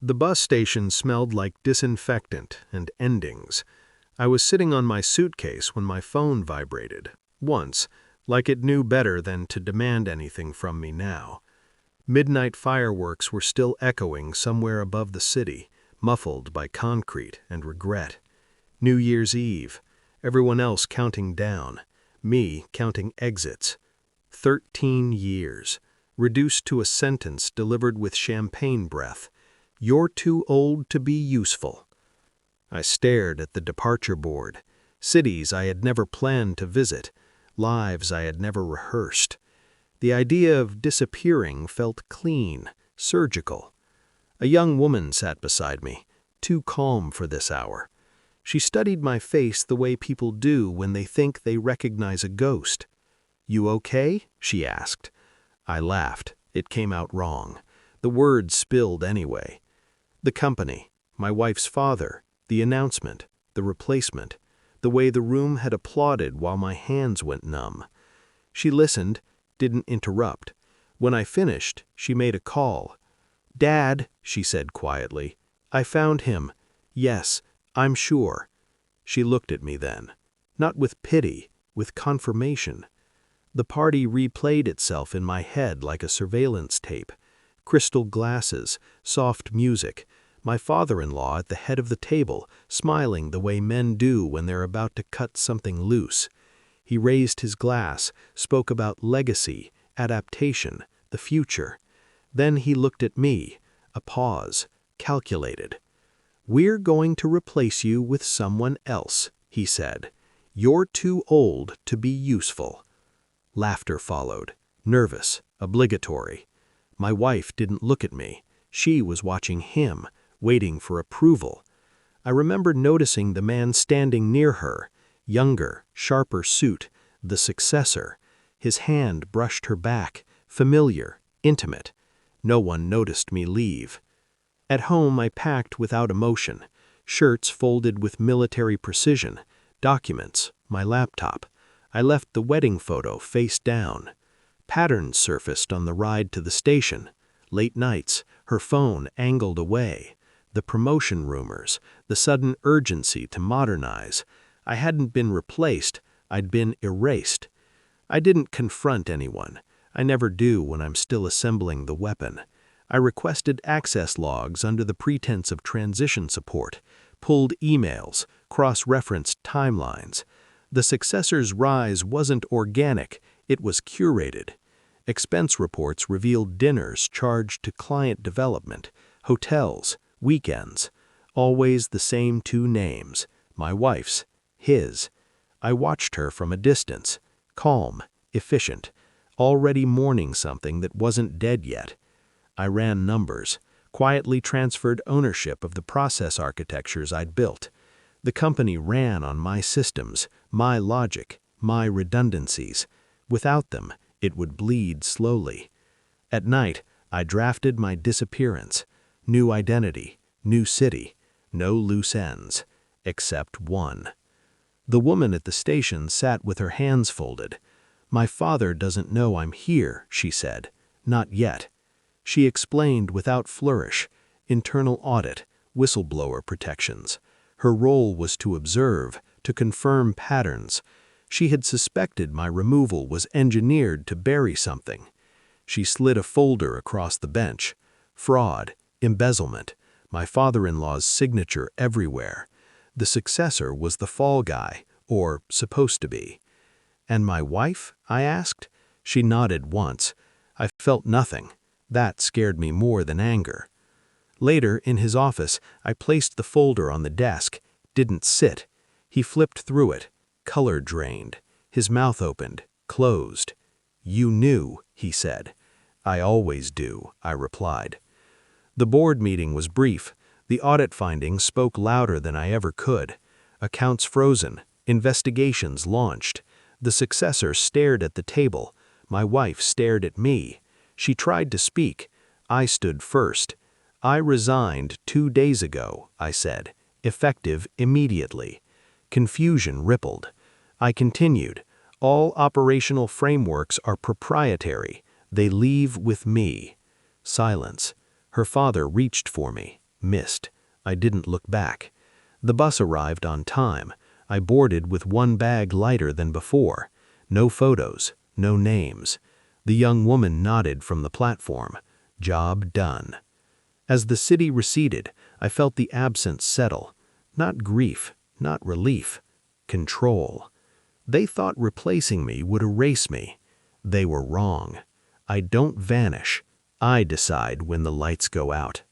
The bus station smelled like disinfectant and endings. I was sitting on my suitcase when my phone vibrated, once, like it knew better than to demand anything from me now. Midnight fireworks were still echoing somewhere above the city, muffled by concrete and regret. New Year's Eve, everyone else counting down, me counting exits. 13 years, reduced to a sentence delivered with champagne breath. You're too old to be useful. I stared at the departure board, cities I had never planned to visit, lives I had never rehearsed. The idea of disappearing felt clean, surgical. A young woman sat beside me, too calm for this hour. She studied my face the way people do when they think they recognize a ghost. "You okay?" she asked. I laughed. It came out wrong. The words spilled anyway. The company, my wife's father, the announcement, the replacement, the way the room had applauded while my hands went numb. She listened, didn't interrupt. When I finished, she made a call. "Dad," she said quietly, "I found him. Yes, I'm sure." She looked at me then, not with pity, with confirmation. The party replayed itself in my head like a surveillance tape. Crystal glasses, soft music, my father-in-law at the head of the table, smiling the way men do when they're about to cut something loose. He raised his glass, spoke about legacy, adaptation, the future. Then he looked at me, a pause, calculated. "We're going to replace you with someone else," he said. "You're too old to be useful." Laughter followed, nervous, obligatory. My wife didn't look at me. She was watching him, waiting for approval. I remember noticing the man standing near her, younger, sharper suit, the successor. His hand brushed her back, familiar, intimate. No one noticed me leave. At home I packed without emotion, shirts folded with military precision, documents, my laptop. I left the wedding photo face down. Patterns surfaced on the ride to the station. Late nights, her phone angled away. The promotion rumors, the sudden urgency to modernize. I hadn't been replaced, I'd been erased. I didn't confront anyone. I never do when I'm still assembling the weapon. I requested access logs under the pretense of transition support, pulled emails, cross-referenced timelines. The successor's rise wasn't organic, it was curated. Expense reports revealed dinners charged to client development, hotels, weekends. Always the same two names, my wife's, his. I watched her from a distance, calm, efficient, already mourning something that wasn't dead yet. I ran numbers, quietly transferred ownership of the process architectures I'd built. The company ran on my systems, my logic, my redundancies. Without them, it would bleed slowly. At night, I drafted my disappearance. New identity, new city, no loose ends, except one. The woman at the station sat with her hands folded. "My father doesn't know I'm here," she said. "Not yet." She explained without flourish, internal audit, whistleblower protections. Her role was to observe, to confirm patterns. She had suspected my removal was engineered to bury something. She slid a folder across the bench. Fraud, embezzlement, my father-in-law's signature everywhere. The successor was the fall guy, or supposed to be. "And my wife?" I asked. She nodded once. I felt nothing. That scared me more than anger. Later, in his office, I placed the folder on the desk. Didn't sit. He flipped through it. Color drained. His mouth opened, closed. "You knew," he said. "I always do," I replied. The board meeting was brief. The audit findings spoke louder than I ever could. Accounts frozen. Investigations launched. The successor stared at the table. My wife stared at me. She tried to speak. I stood first. "I resigned 2 days ago," I said, effective immediately. Confusion rippled. I continued. "All operational frameworks are proprietary. They leave with me." Silence. Her father reached for me. Missed. I didn't look back. The bus arrived on time. I boarded with one bag lighter than before. No photos, no names. The young woman nodded from the platform. Job done. As the city receded, I felt the absence settle. Not grief, not relief. Control. They thought replacing me would erase me. They were wrong. I don't vanish. I decide when the lights go out.